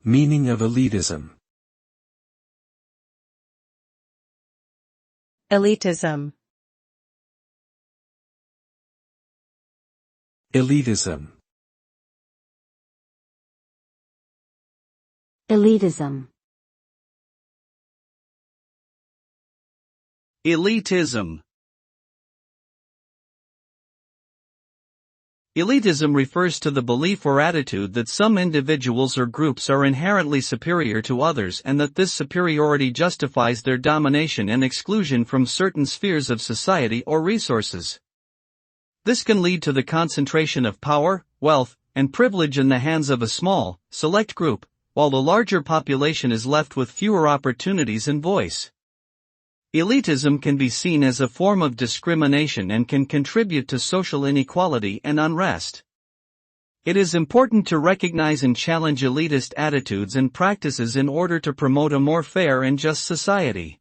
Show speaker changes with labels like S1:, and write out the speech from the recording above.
S1: Meaning of elitism.
S2: Elitism.
S1: Elitism.
S3: Elitism.
S4: Elitism. Elitism refers to the belief or attitude that some individuals or groups are inherently superior to others and that this superiority justifies their domination and exclusion from certain spheres of society or resources. This can lead to the concentration of power, wealth, and privilege in the hands of a small, select group, while the larger population is left with fewer opportunities and voice. Elitism can be seen as a form of discrimination and can contribute to social inequality and unrest. It is important to recognize and challenge elitist attitudes and practices in order to promote a more fair and just society.